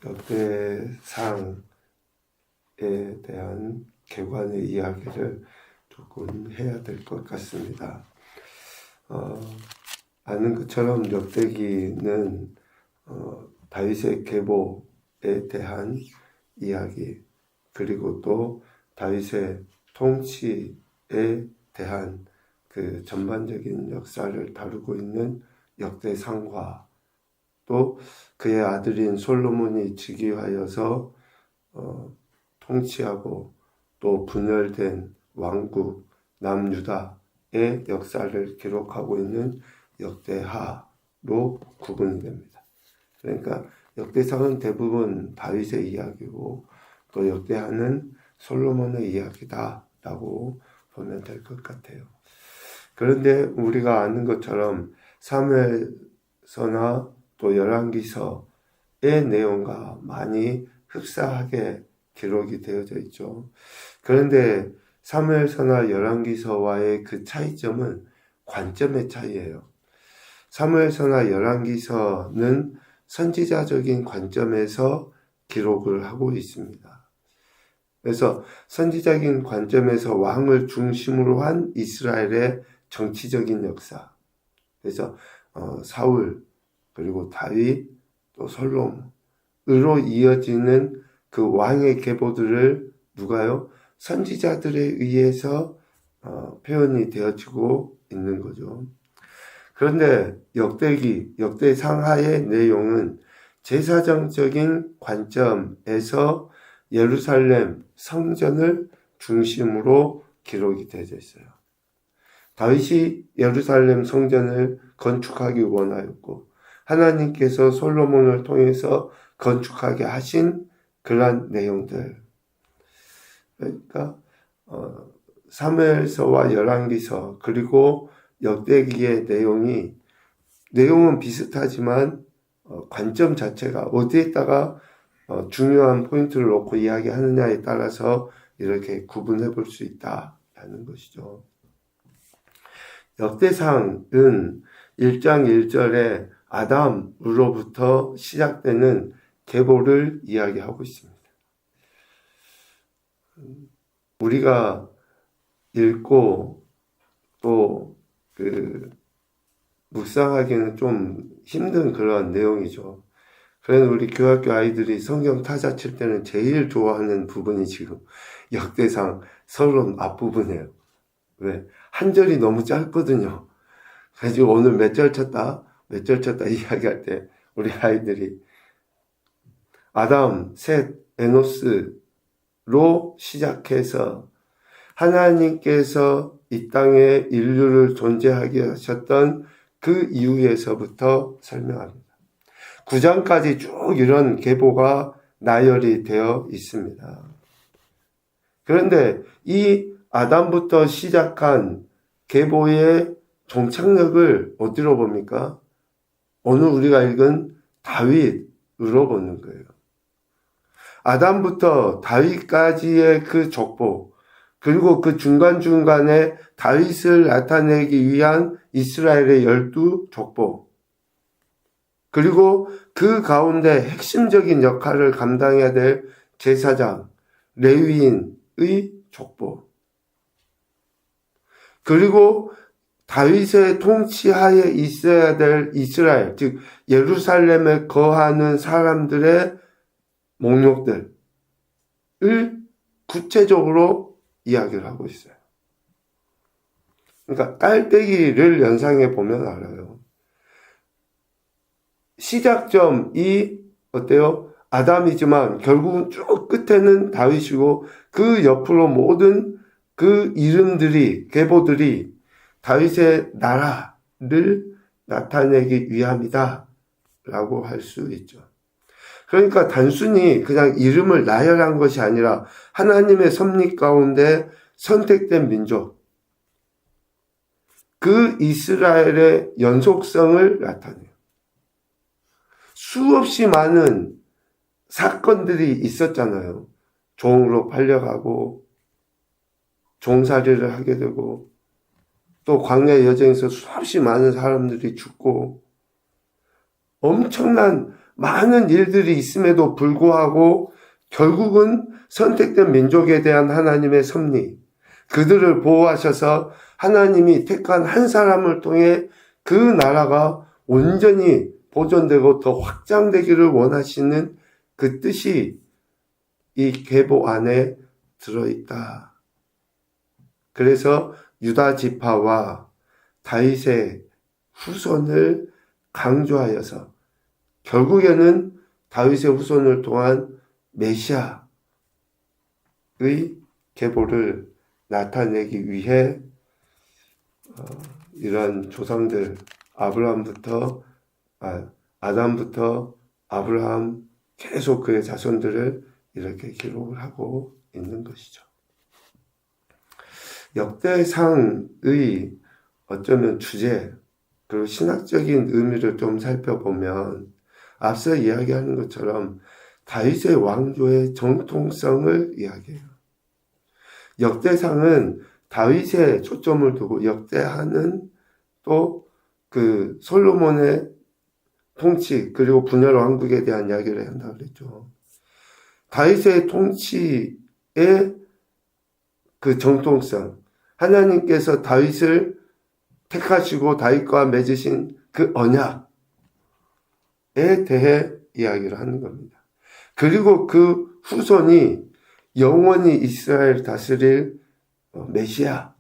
역대상에 대한 개관의 이야기를 조금 해야 될 것 같습니다. 아는 것처럼 역대기는 다윗의 계보에 대한 이야기, 그리고 또 다윗의 통치에 대한 그 전반적인 역사를 다루고 있는 역대상과, 또 그의 아들인 솔로몬이 즉위하여서 통치하고 또 분열된 왕국 남유다의 역사를 기록하고 있는 역대하로 구분이 됩니다. 그러니까 역대상은 대부분 다윗의 이야기고, 또 역대하는 솔로몬의 이야기다라고 보면 될 것 같아요. 그런데 우리가 아는 것처럼 사무엘서나 또 열왕기서의 내용과 많이 흡사하게 기록이 되어져 있죠. 그런데 사무엘서나 열왕기서와의 그 차이점은 관점의 차이예요. 사무엘서나 열왕기서는 선지자적인 관점에서 기록을 하고 있습니다. 그래서 선지자적인 관점에서 왕을 중심으로 한 이스라엘의 정치적인 역사, 그래서 사울, 그리고 다윗, 또 솔로몬으로 이어지는 그 왕의 계보들을 누가요? 선지자들에 의해서 표현이 되어지고 있는 거죠. 그런데 역대상하의 내용은 제사정적인 관점에서 예루살렘 성전을 중심으로 기록이 되어져 있어요. 다윗이 예루살렘 성전을 건축하기 원하였고, 하나님께서 솔로몬을 통해서 건축하게 하신 그러한 내용들. 그러니까 사무엘서와 열왕기서 그리고 역대기의 내용은 비슷하지만 관점 자체가 어디에다가 중요한 포인트를 놓고 이야기하느냐에 따라서 이렇게 구분해 볼 수 있다라는 것이죠. 역대상은 1장 1절에 아담으로부터 시작되는 계보를 이야기하고 있습니다. 우리가 읽고 또 묵상하기는 좀 힘든 그런 내용이죠. 그래서 우리 교학교 아이들이 성경 타자 칠 때는 제일 좋아하는 부분이 지금 역대상 서론 앞부분이에요. 왜? 한 절이 너무 짧거든요. 그래서 오늘 몇 절 쳤다 이야기할 때 우리 아이들이 아담, 셋, 에노스로 시작해서 하나님께서 이 땅에 인류를 존재하게 하셨던 그 이후에서부터 설명합니다. 9장까지 쭉 이런 계보가 나열이 되어 있습니다. 그런데 이 아담부터 시작한 계보의 종착역을 어디로 봅니까? 오늘 우리가 읽은 다윗으로 보는 거예요. 아담부터 다윗까지의 그 족보, 그리고 그 중간중간에 다윗을 나타내기 위한 이스라엘의 12족보, 그리고 그 가운데 핵심적인 역할을 감당해야 될 제사장, 레위인의 족보, 그리고 다윗의 통치하에 있어야 될 이스라엘, 즉 예루살렘에 거하는 사람들의 목록들을 구체적으로 이야기를 하고 있어요. 그러니까 깔때기를 연상해 보면 알아요. 시작점이 어때요? 아담이지만 결국은 쭉 끝에는 다윗이고, 그 옆으로 모든 그 이름들이, 계보들이 다윗의 나라를 나타내기 위함이다 라고 할 수 있죠. 그러니까 단순히 그냥 이름을 나열한 것이 아니라 하나님의 섭리 가운데 선택된 민족, 그 이스라엘의 연속성을 나타내요. 수없이 많은 사건들이 있었잖아요. 종으로 팔려가고 종살이를 하게 되고, 또 광야 여정에서 수없이 많은 사람들이 죽고, 엄청난 많은 일들이 있음에도 불구하고 결국은 선택된 민족에 대한 하나님의 섭리, 그들을 보호하셔서 하나님이 택한 한 사람을 통해 그 나라가 온전히 보존되고 더 확장되기를 원하시는 그 뜻이 이 계보 안에 들어있다. 그래서 유다 지파와 다윗의 후손을 강조하여서 결국에는 다윗의 후손을 통한 메시아의 계보를 나타내기 위해 이런 조상들 아담부터 아브라함 계속 그의 자손들을 이렇게 기록을 하고 있는 것이죠. 역대상의 어쩌면 주제 그리고 신학적인 의미를 좀 살펴보면 앞서 이야기하는 것처럼 다윗의 왕조의 정통성을 이야기해요. 역대상은 다윗에 초점을 두고 역대하는 또 그 솔로몬의 통치 그리고 분열 왕국에 대한 이야기를 한다고 그랬죠. 다윗의 통치의 그 정통성, 하나님께서 다윗을 택하시고 다윗과 맺으신 그 언약에 대해 이야기를 하는 겁니다. 그리고 그 후손이 영원히 이스라엘 다스릴 메시아를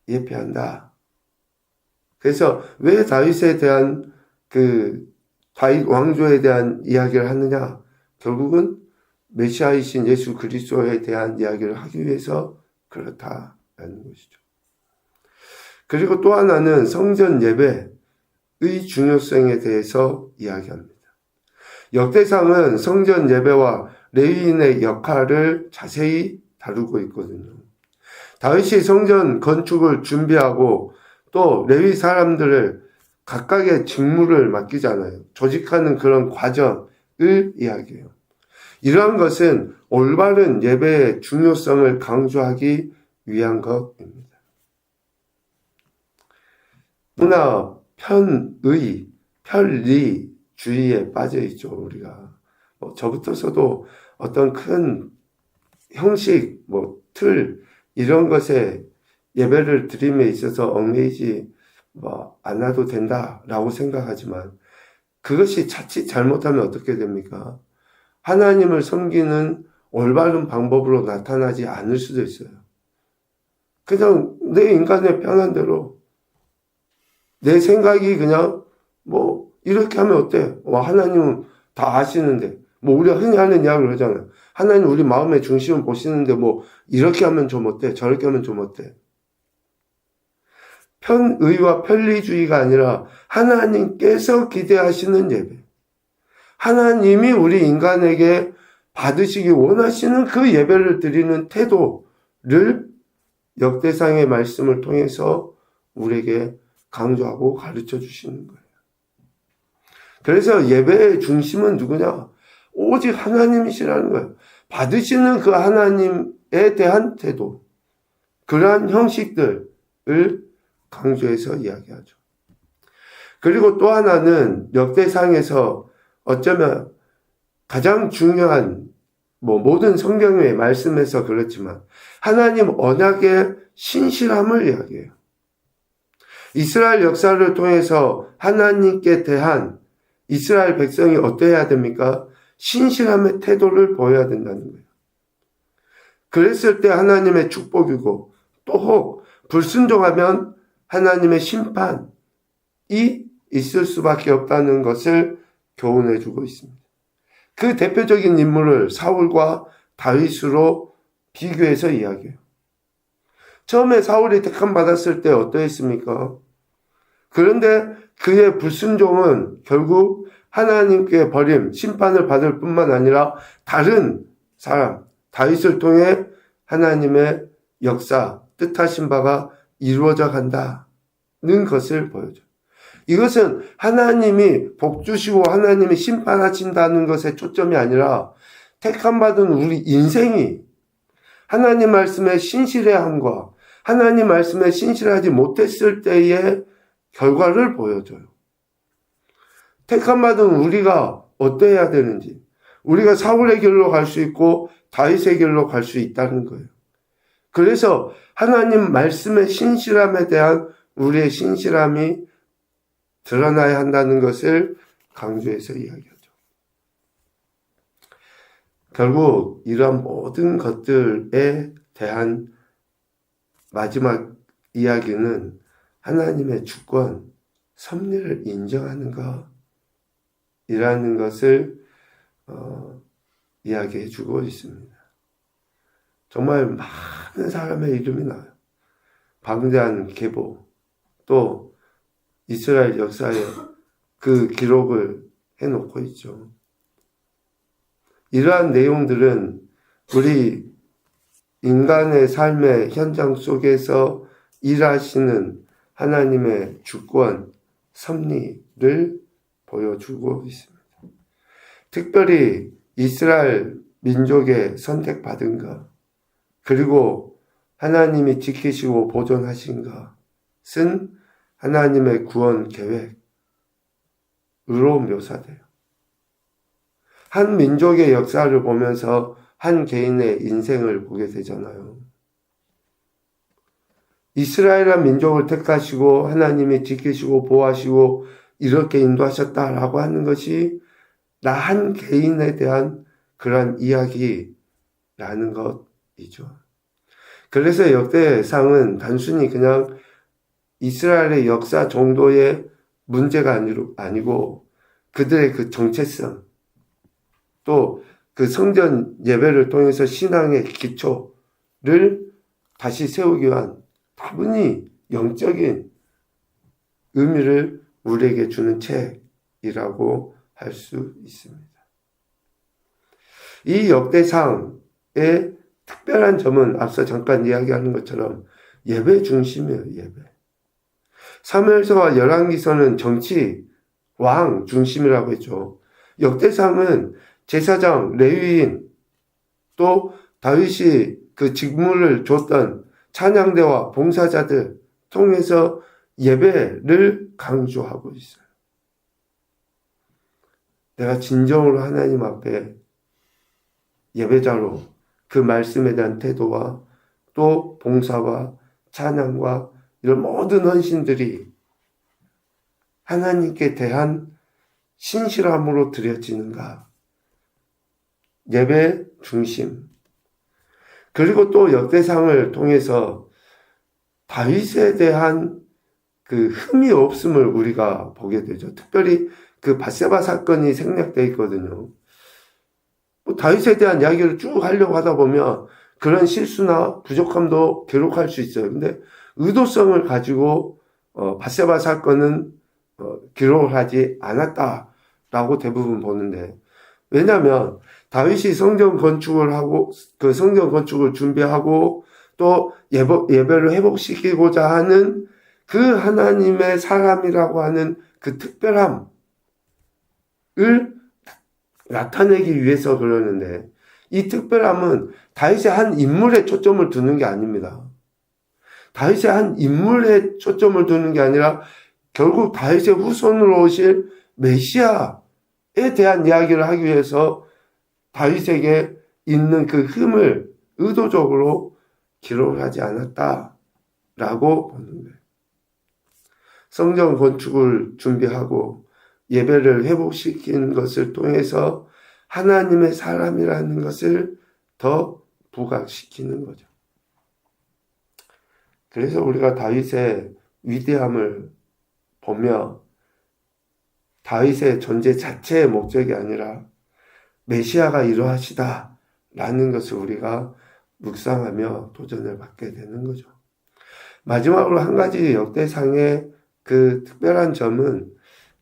예표한다. 그래서 왜 다윗에 대한 그 다윗 왕조에 대한 이야기를 하느냐? 결국은 메시아이신 예수 그리스도에 대한 이야기를 하기 위해서 그렇다라는 것이죠. 그리고 또 하나는 성전 예배의 중요성에 대해서 이야기합니다. 역대상은 성전 예배와 레위인의 역할을 자세히 다루고 있거든요. 다윗이 성전 건축을 준비하고 또 레위 사람들을 각각의 직무를 맡기잖아요. 조직하는 그런 과정을 이야기해요. 이러한 것은 올바른 예배의 중요성을 강조하기 위한 것입니다. 문화 편의, 편리주의에 빠져 있죠, 우리가. 저부터서도 어떤 큰 형식, 틀, 이런 것에 예배를 드림에 있어서 얽매이지 않아도 된다라고 생각하지만 그것이 자칫 잘못하면 어떻게 됩니까? 하나님을 섬기는 올바른 방법으로 나타나지 않을 수도 있어요. 그냥 내 인간의 편한 대로 내 생각이 그냥 이렇게 하면 어때? 하나님은 다 아시는데 우리가 흔히 하는 이야기를 하잖아요. 하나님 우리 마음의 중심을 보시는데 이렇게 하면 좀 어때? 저렇게 하면 좀 어때? 편의와 편리주의가 아니라 하나님께서 기대하시는 예배. 하나님이 우리 인간에게 받으시기 원하시는 그 예배를 드리는 태도를 역대상의 말씀을 통해서 우리에게 강조하고 가르쳐 주시는 거예요. 그래서 예배의 중심은 누구냐? 오직 하나님이시라는 거예요. 받으시는 그 하나님에 대한 태도, 그러한 형식들을 강조해서 이야기하죠. 그리고 또 하나는 역대상에서 어쩌면 가장 중요한 모든 성경의 말씀에서 그렇지만 하나님 언약의 신실함을 이야기해요. 이스라엘 역사를 통해서 하나님께 대한 이스라엘 백성이 어떠해야 됩니까? 신실함의 태도를 보여야 된다는 거예요. 그랬을 때 하나님의 축복이고 또 혹 불순종하면 하나님의 심판이 있을 수밖에 없다는 것을 교훈해 주고 있습니다. 그 대표적인 인물을 사울과 다윗으로 비교해서 이야기해요. 처음에 사울이 택함 받았을 때 어떠했습니까? 그런데 그의 불순종은 결국 하나님께 버림, 심판을 받을 뿐만 아니라 다른 사람, 다윗을 통해 하나님의 역사, 뜻하신 바가 이루어져 간다는 것을 보여줘요. 이것은 하나님이 복 주시고 하나님이 심판하신다는 것에 초점이 아니라 택함받은 우리 인생이 하나님 말씀에 신실해야 함과 하나님 말씀에 신실하지 못했을 때의 결과를 보여줘요. 택함받은 우리가 어떠해야 되는지, 우리가 사울의 길로 갈 수 있고 다윗의 길로 갈 수 있다는 거예요. 그래서 하나님 말씀의 신실함에 대한 우리의 신실함이 드러나야 한다는 것을 강조해서 이야기하죠. 결국 이러한 모든 것들에 대한 마지막 이야기는 하나님의 주권, 섭리를 인정하는 것이라는 것을 이야기해 주고 있습니다. 정말 많은 사람의 이름이 나와요. 방대한 계보, 또 이스라엘 역사에 그 기록을 해놓고 있죠. 이러한 내용들은 우리 인간의 삶의 현장 속에서 일하시는 하나님의 주권, 섭리를 보여주고 있습니다. 특별히 이스라엘 민족의 선택받은 것, 그리고 하나님이 지키시고 보존하신 것은 하나님의 구원 계획으로 묘사돼요. 한 민족의 역사를 보면서 한 개인의 인생을 보게 되잖아요. 이스라엘한 민족을 택하시고 하나님이 지키시고 보호하시고 이렇게 인도하셨다라고 하는 것이 나 한 개인에 대한 그러한 이야기라는 것이죠. 그래서 역대상은 단순히 그냥 이스라엘의 역사 정도의 문제가 아니고 그들의 그 정체성, 또 그 성전 예배를 통해서 신앙의 기초를 다시 세우기 위한 다분히 영적인 의미를 우리에게 주는 책이라고 할 수 있습니다. 이 역대상의 특별한 점은 앞서 잠깐 이야기하는 것처럼 예배 중심이에요. 예배. 사무엘서와 열왕기서는 정치, 왕 중심이라고 했죠. 역대상은 제사장, 레위인, 또 다윗이 그 직무를 줬던 찬양대와 봉사자들 통해서 예배를 강조하고 있어요. 내가 진정으로 하나님 앞에 예배자로 그 말씀에 대한 태도와 또 봉사와 찬양과 이런 모든 헌신들이 하나님께 대한 신실함으로 드려지는가? 예배 중심. 그리고 또 역대상을 통해서 다윗에 대한 그 흠이 없음을 우리가 보게 되죠. 특별히 그 밧세바 사건이 생략되어 있거든요. 다윗에 대한 이야기를 쭉 하려고 하다 보면 그런 실수나 부족함도 기록할 수 있어요. 근데 의도성을 가지고 밧세바 사건은 기록을 하지 않았다라고 대부분 보는데, 왜냐하면 다윗이 성전 건축을 하고 그 성전 건축을 준비하고 또 예배를 회복시키고자 하는 그 하나님의 사람이라고 하는 그 특별함을 나타내기 위해서 그러는데, 이 특별함은 다윗의 한 인물에 초점을 두는 게 아닙니다. 다윗의 한 인물에 초점을 두는 게 아니라 결국 다윗의 후손으로 오실 메시아에 대한 이야기를 하기 위해서 다윗에게 있는 그 흠을 의도적으로 기록을 하지 않았다라고 보는 거예요. 성전 건축을 준비하고 예배를 회복시킨 것을 통해서 하나님의 사람이라는 것을 더 부각시키는 거죠. 그래서 우리가 다윗의 위대함을 보며 다윗의 존재 자체의 목적이 아니라 메시아가 이러하시다라는 것을 우리가 묵상하며 도전을 받게 되는 거죠. 마지막으로 한 가지 역대상의 그 특별한 점은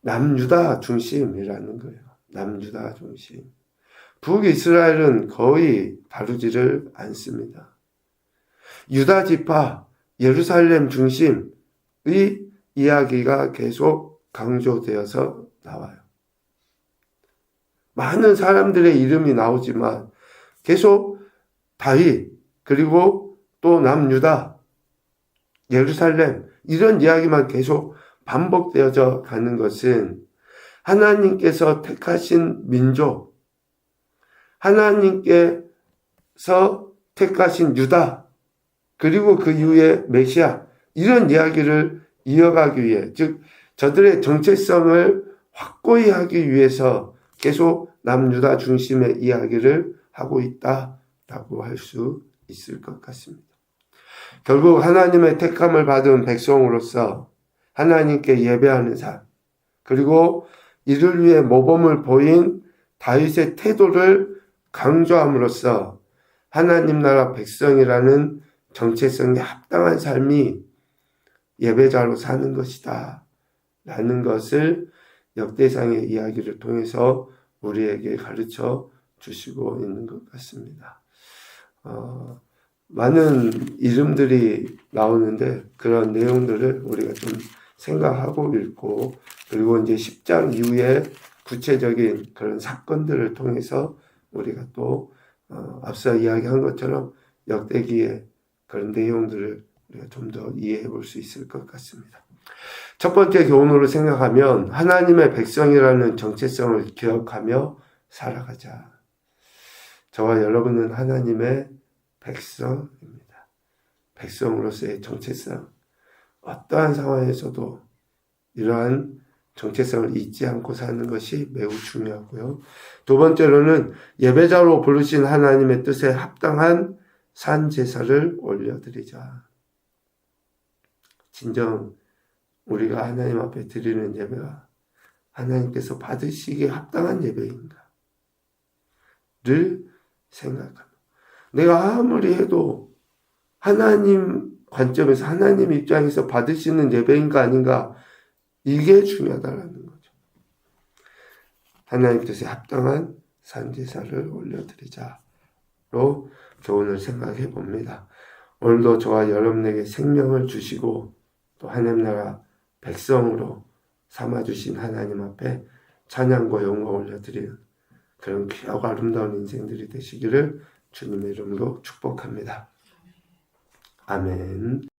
남유다 중심이라는 거예요. 남유다 중심. 북이스라엘은 거의 다루지를 않습니다. 유다 지파, 예루살렘 중심의 이야기가 계속 강조되어서 나와요. 많은 사람들의 이름이 나오지만 계속 다윗, 그리고 또 남유다, 예루살렘 이런 이야기만 계속 반복되어져 가는 것은 하나님께서 택하신 민족, 하나님께서 택하신 유다, 그리고 그 이후에 메시아, 이런 이야기를 이어가기 위해, 즉 저들의 정체성을 확고히 하기 위해서 계속 남유다 중심의 이야기를 하고 있다라고 할 수 있을 것 같습니다. 결국 하나님의 택함을 받은 백성으로서 하나님께 예배하는 삶, 그리고 이를 위해 모범을 보인 다윗의 태도를 강조함으로써 하나님 나라 백성이라는 정체성에 합당한 삶이 예배자로 사는 것이다 라는 것을 역대상의 이야기를 통해서 우리에게 가르쳐 주시고 있는 것 같습니다. 많은 이름들이 나오는데 그런 내용들을 우리가 좀 생각하고 읽고, 그리고 이제 10장 이후에 구체적인 그런 사건들을 통해서 우리가 또 앞서 이야기한 것처럼 역대기의 그런 내용들을 우리가 좀 더 이해해 볼 수 있을 것 같습니다. 첫 번째 교훈으로 생각하면 하나님의 백성이라는 정체성을 기억하며 살아가자. 저와 여러분은 하나님의 백성입니다. 백성으로서의 정체성. 어떠한 상황에서도 이러한 정체성을 잊지 않고 사는 것이 매우 중요하고요. 두 번째로는 예배자로 부르신 하나님의 뜻에 합당한 산 제사를 올려드리자. 진정 우리가 하나님 앞에 드리는 예배가 하나님께서 받으시기에 합당한 예배인가를 생각합니다. 내가 아무리 해도 하나님 관점에서, 하나님 입장에서 받으시는 예배인가 아닌가, 이게 중요하다는 거죠. 하나님 뜻에 합당한 산제사를 올려드리자로 교훈을 생각해 봅니다. 오늘도 저와 여러분에게 생명을 주시고 또 하나님 나라 백성으로 삼아주신 하나님 앞에 찬양과 영광 올려드리는 그런 귀하고 아름다운 인생들이 되시기를 주님의 이름으로 축복합니다. 아멘.